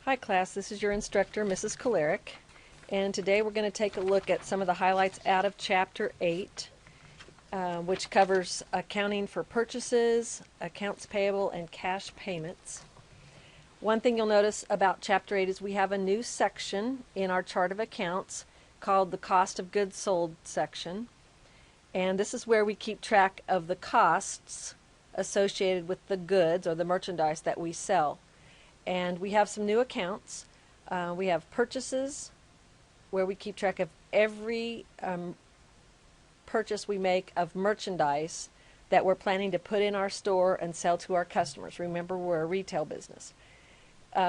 Hi class, this is your instructor, Mrs. Kolerick, and today we're going to take a look at some of the highlights out of Chapter 8, which covers accounting for purchases, accounts payable, and cash payments. One thing you'll notice about Chapter 8 is we have a new section in our chart of accounts called the Cost of Goods Sold section, and this is where we keep track of the costs associated with the goods or the merchandise that we sell. And we have some new accounts. We have purchases, where we keep track of every purchase we make of merchandise that we're planning to put in our store and sell to our customers. Remember, we're a retail business.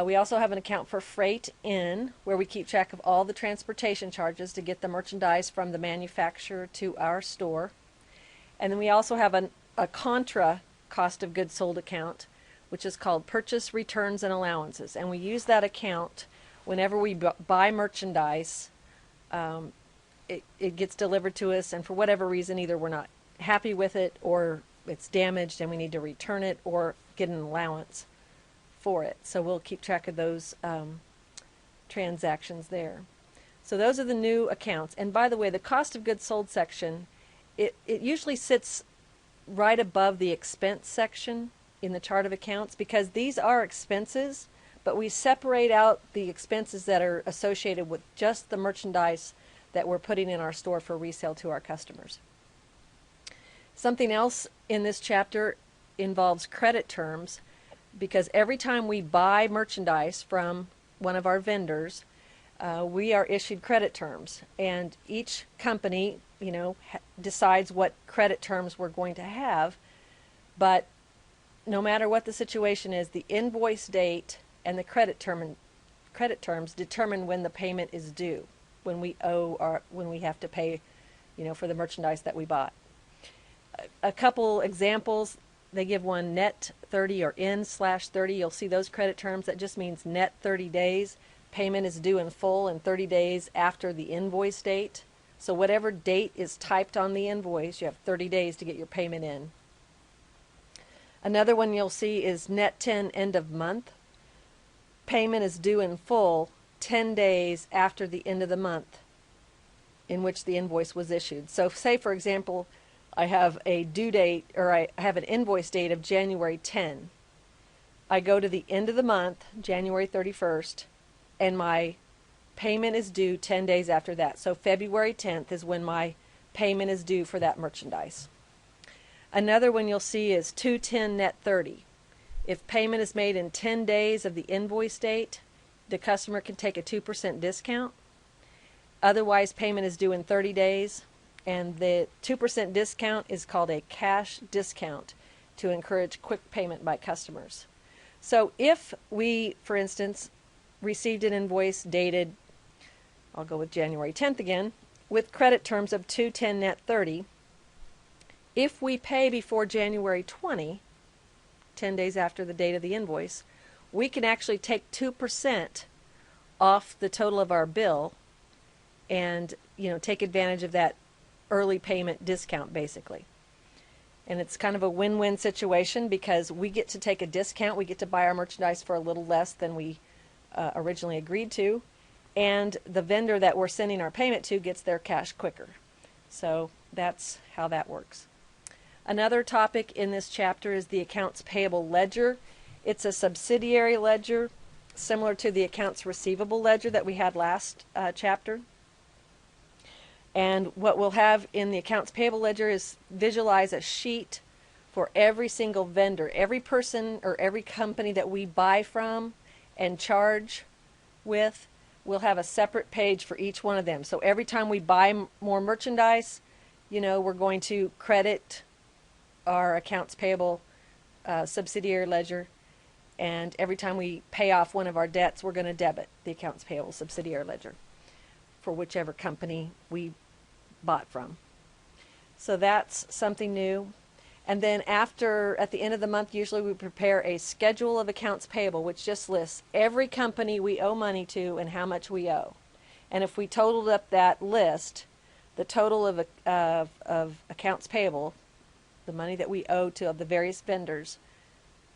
We also have an account for freight in, where we keep track of all the transportation charges to get the merchandise from the manufacturer to our store. And then we also have a contra cost of goods sold account, which is called Purchase, Returns, and Allowances. And we use that account whenever we buy merchandise. It gets delivered to us, and for whatever reason, either we're not happy with it, or it's damaged and we need to return it, or get an allowance for it. So we'll keep track of those transactions there. So those are the new accounts. And by the way, the cost of goods sold section, it usually sits right above the expense section in the chart of accounts, because these are expenses, but we separate out the expenses that are associated with just the merchandise that we're putting in our store for resale to our customers. Something else in this chapter involves credit terms, because every time we buy merchandise from one of our vendors, we are issued credit terms, and each company, decides what credit terms we're going to have. But no matter what the situation is, the invoice date and the credit terms determine when the payment is due, when we owe, or when we have to pay, for the merchandise that we bought. A couple examples, they give one net 30 or N/30. You'll see those credit terms. That just means net 30 days. Payment is due in full in 30 days after the invoice date. So whatever date is typed on the invoice, you have 30 days to get your payment in. Another one you'll see is net 10 end of month. Payment is due in full 10 days after the end of the month in which the invoice was issued. So say, for example, I have a due date, or I have an invoice date of January 10. I go to the end of the month, January 31st, and my payment is due 10 days after that. So February 10th is when my payment is due for that merchandise. Another one you'll see is 2/10 net 30. If payment is made in 10 days of the invoice date, the customer can take a 2% discount. Otherwise, payment is due in 30 days, and the 2% discount is called a cash discount to encourage quick payment by customers. So if we, for instance, received an invoice dated, I'll go with January 10th again, with credit terms of 2/10 net 30, if we pay before January 20, 10 days after the date of the invoice, we can actually take 2% off the total of our bill and take advantage of that early payment discount, basically. And it's kind of a win-win situation, because we get to take a discount, we get to buy our merchandise for a little less than we originally agreed to, and the vendor that we're sending our payment to gets their cash quicker. So that's how that works. Another topic in this chapter is the accounts payable ledger. It's a subsidiary ledger, similar to the accounts receivable ledger that we had last chapter. And what we'll have in the accounts payable ledger is visualize a sheet for every single vendor, every person or every company that we buy from and charge with. We'll have a separate page for each one of them. So every time we buy more merchandise, we're going to credit our accounts payable subsidiary ledger, and every time we pay off one of our debts, we're going to debit the accounts payable subsidiary ledger for whichever company we bought from. So that's something new. And then at the end of the month, usually we prepare a schedule of accounts payable, which just lists every company we owe money to and how much we owe. And if we totaled up that list, the total of accounts payable, the money that we owe to the various vendors,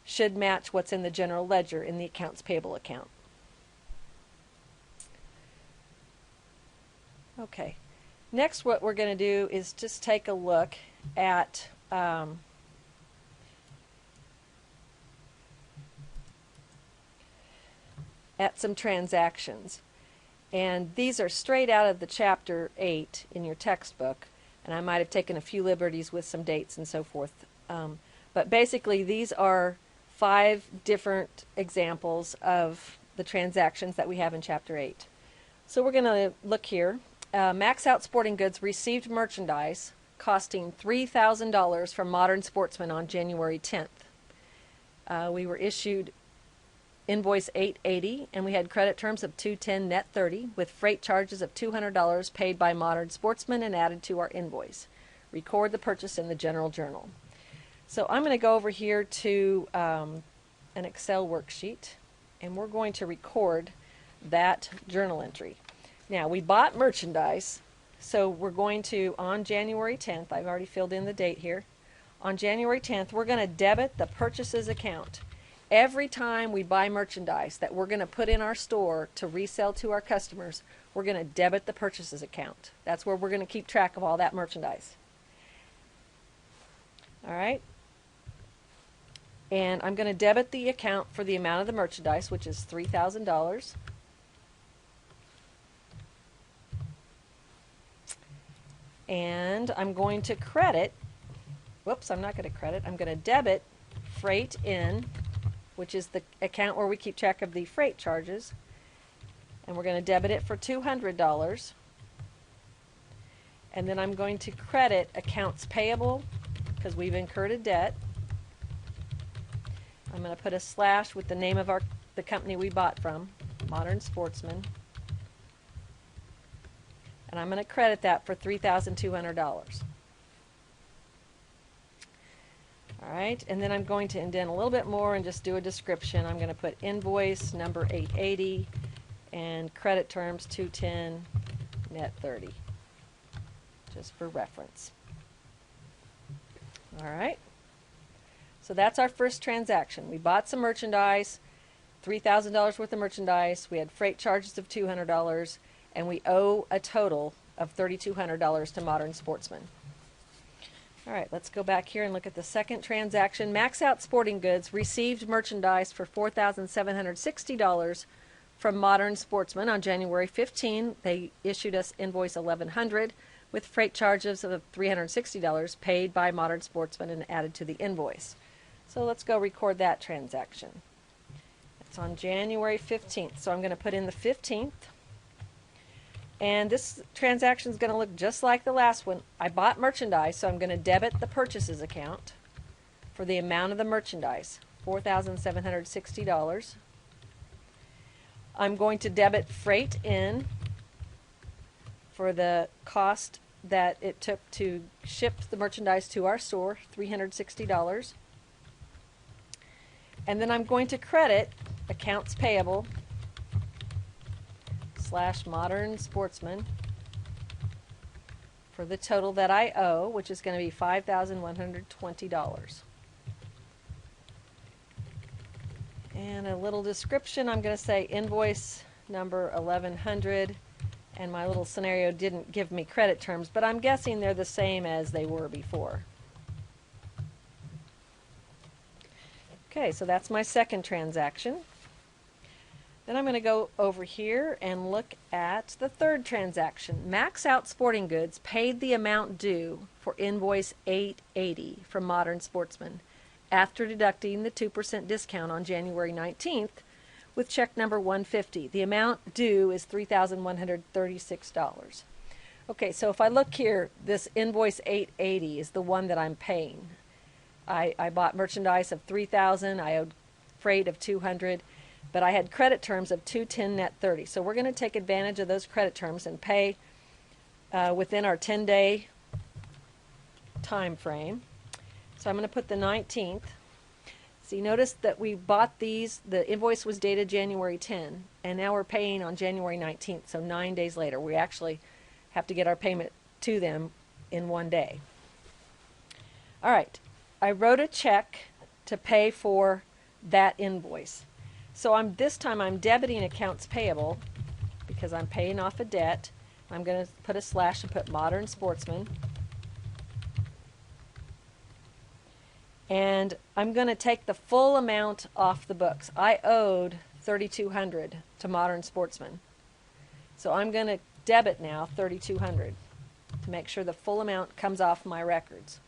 should match what's in the general ledger in the accounts payable account. Okay. Next, what we're going to do is just take a look at some transactions. And these are straight out of the Chapter 8 in your textbook. And I might have taken a few liberties with some dates and so forth. But basically, these are 5 different examples of the transactions that we have in Chapter 8. So we're going to look here. Max Out Sporting Goods received merchandise costing $3,000 from Modern Sportsman on January 10th. We were issued invoice 880, and we had credit terms of 210 net 30 with freight charges of $200 paid by Modern Sportsman and added to our invoice. Record the purchase in the General Journal. So I'm going to go over here to an Excel worksheet, and we're going to record that journal entry. Now, we bought merchandise, so we're going to, on January 10th, I've already filled in the date here, on January 10th, we're going to debit the purchases account. Every time we buy merchandise that we're going to put in our store to resell to our customers, we're going to debit the purchases account. That's where we're going to keep track of all that merchandise. All right? And I'm going to debit the account for the amount of the merchandise, which is $3,000. And I'm going to credit, whoops, I'm not going to credit, I'm going to debit freight in, which is the account where we keep track of the freight charges. And we're going to debit it for $200. And then I'm going to credit accounts payable because we've incurred a debt. I'm going to put a slash with the name of the company we bought from, Modern Sportsman. And I'm going to credit that for $3,200. All right, and then I'm going to indent a little bit more and just do a description. I'm going to put invoice number 880 and credit terms 210 net 30, just for reference. All right, so that's our first transaction. We bought some merchandise, $3,000 worth of merchandise. We had freight charges of $200, and we owe a total of $3,200 to Modern Sportsman. All right, let's go back here and look at the second transaction. Max Out Sporting Goods received merchandise for $4,760 from Modern Sportsman on January 15. They issued us invoice 1100 with freight charges of $360 paid by Modern Sportsman and added to the invoice. So let's go record that transaction. It's on January 15th, so I'm going to put in the 15th. And this transaction is going to look just like the last one. I bought merchandise, so I'm going to debit the purchases account for the amount of the merchandise, $4,760. I'm going to debit freight in for the cost that it took to ship the merchandise to our store, $360. And then I'm going to credit accounts payable / Modern Sportsman for the total that I owe, which is going to be $5,120. And a little description, I'm going to say invoice number 1100, and my little scenario didn't give me credit terms, but I'm guessing they're the same as they were before. Okay, so that's my second transaction. Then I'm going to go over here and look at the third transaction. Max Out Sporting Goods paid the amount due for invoice 880 from Modern Sportsman after deducting the 2% discount on January 19th with check number 150. The amount due is $3,136. Okay, so if I look here, this invoice 880 is the one that I'm paying. I bought merchandise of $3,000. I owed freight of $200. But I had credit terms of 210 net 30. So we're going to take advantage of those credit terms and pay within our 10-day time frame. So I'm going to put the 19th. So you notice that we bought these, the invoice was dated January 10, and now we're paying on January 19th, so 9 days later. We actually have to get our payment to them in 1 day. All right, I wrote a check to pay for that invoice. So this time I'm debiting accounts payable because I'm paying off a debt. I'm going to put a slash and put Modern Sportsman. And I'm going to take the full amount off the books. I owed $3,200 to Modern Sportsman. So I'm going to debit now $3,200 to make sure the full amount comes off my records.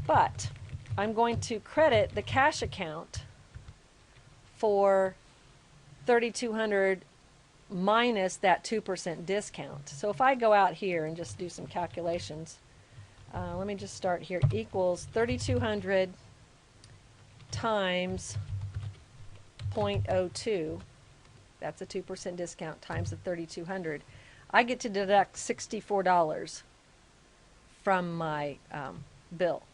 But I'm going to credit the cash account for $3,200 minus that 2% discount. So if I go out here and just do some calculations, let me just start here, equals 3,200 times 0.02, that's a 2% discount, times the 3,200. I get to deduct $64 from my bill.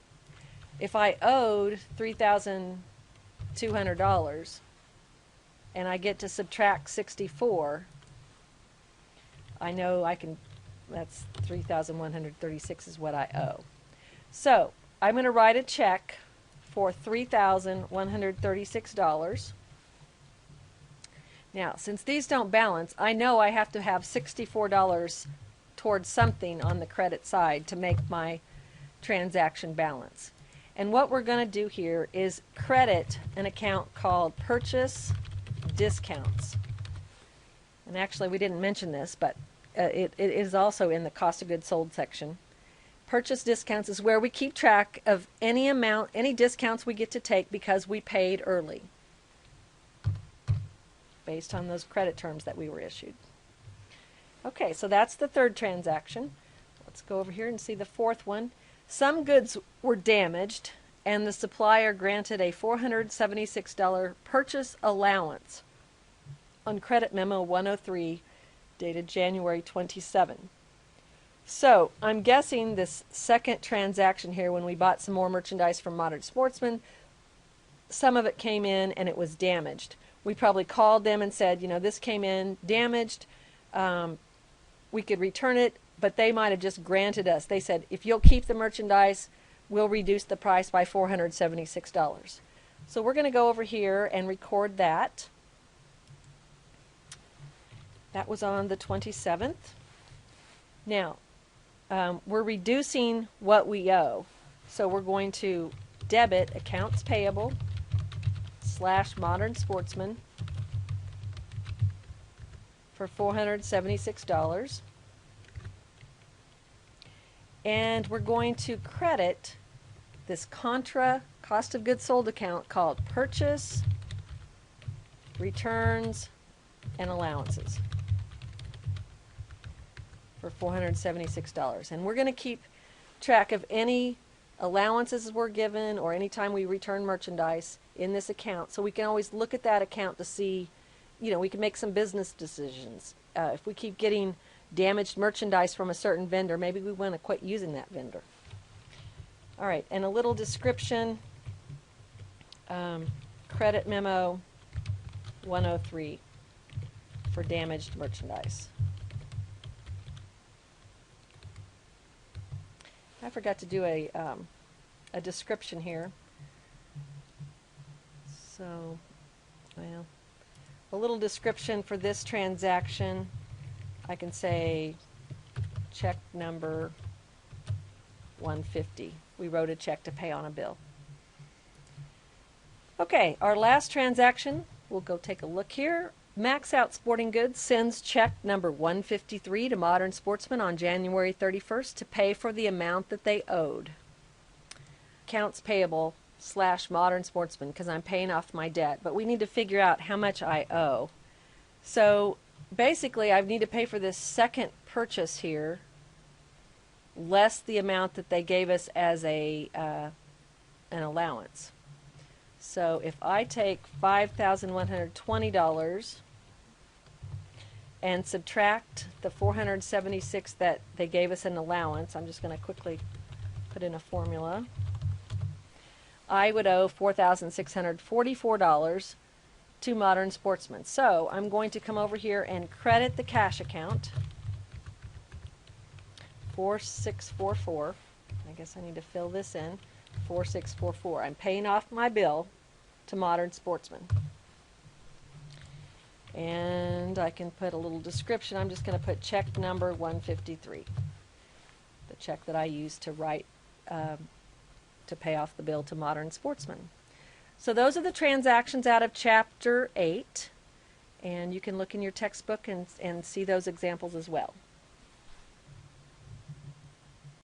If I owed $3,200 and I get to subtract 64, I know I can, that's 3,136 is what I owe. So I'm going to write a check for $3,136. Now, since these don't balance, I know I have to have $64 towards something on the credit side to make my transaction balance. And what we're going to do here is credit an account called Purchase Discounts. And actually, we didn't mention this, but it is also in the cost of goods sold section. Purchase discounts is where we keep track of any amount, any discounts we get to take because we paid early, based on those credit terms that we were issued. Okay, so that's the third transaction. Let's go over here and see the fourth one. Some goods were damaged, and the supplier granted a $476 purchase allowance on Credit Memo 103, dated January 27. So I'm guessing this second transaction here, when we bought some more merchandise from Modern Sportsman, some of it came in and it was damaged. We probably called them and said, you know, this came in damaged, we could return it, but they might have just granted us. They said, if you'll keep the merchandise, we'll reduce the price by $476. So we're going to go over here and record that. That was on the 27th. Now, we're reducing what we owe. So we're going to debit accounts payable / Modern Sportsman for $476. And we're going to credit this contra cost of goods sold account called Purchase, Returns, and Allowances for $476. And we're going to keep track of any allowances we're given or any time we return merchandise in this account, so we can always look at that account to see, you know, we can make some business decisions. If we keep getting damaged merchandise from a certain vendor, maybe we want to quit using that vendor. All right, and a little description. Credit Memo 103 for damaged merchandise. I forgot to do a description here. So, well, a little description for this transaction. I can say check number 150. We wrote a check to pay on a bill. Okay, our last transaction, we'll go take a look here. Max Out Sporting Goods sends check number 153 to Modern Sportsman on January 31st to pay for the amount that they owed. Accounts payable / Modern Sportsman, because I'm paying off my debt, but we need to figure out how much I owe. So basically I need to pay for this second purchase here less the amount that they gave us as an allowance. So if I take $5,120 and subtract the $476 that they gave us an allowance, I'm just going to quickly put in a formula, I would owe $4,644 to Modern Sportsman. So I'm going to come over here and credit the cash account, 4644. I guess I need to fill this in. 4644. I'm paying off my bill to Modern Sportsman. And I can put a little description. I'm just going to put check number 153, the check that I used to write to pay off the bill to Modern Sportsman. So those are the transactions out of Chapter 8, and you can look in your textbook and see those examples as well.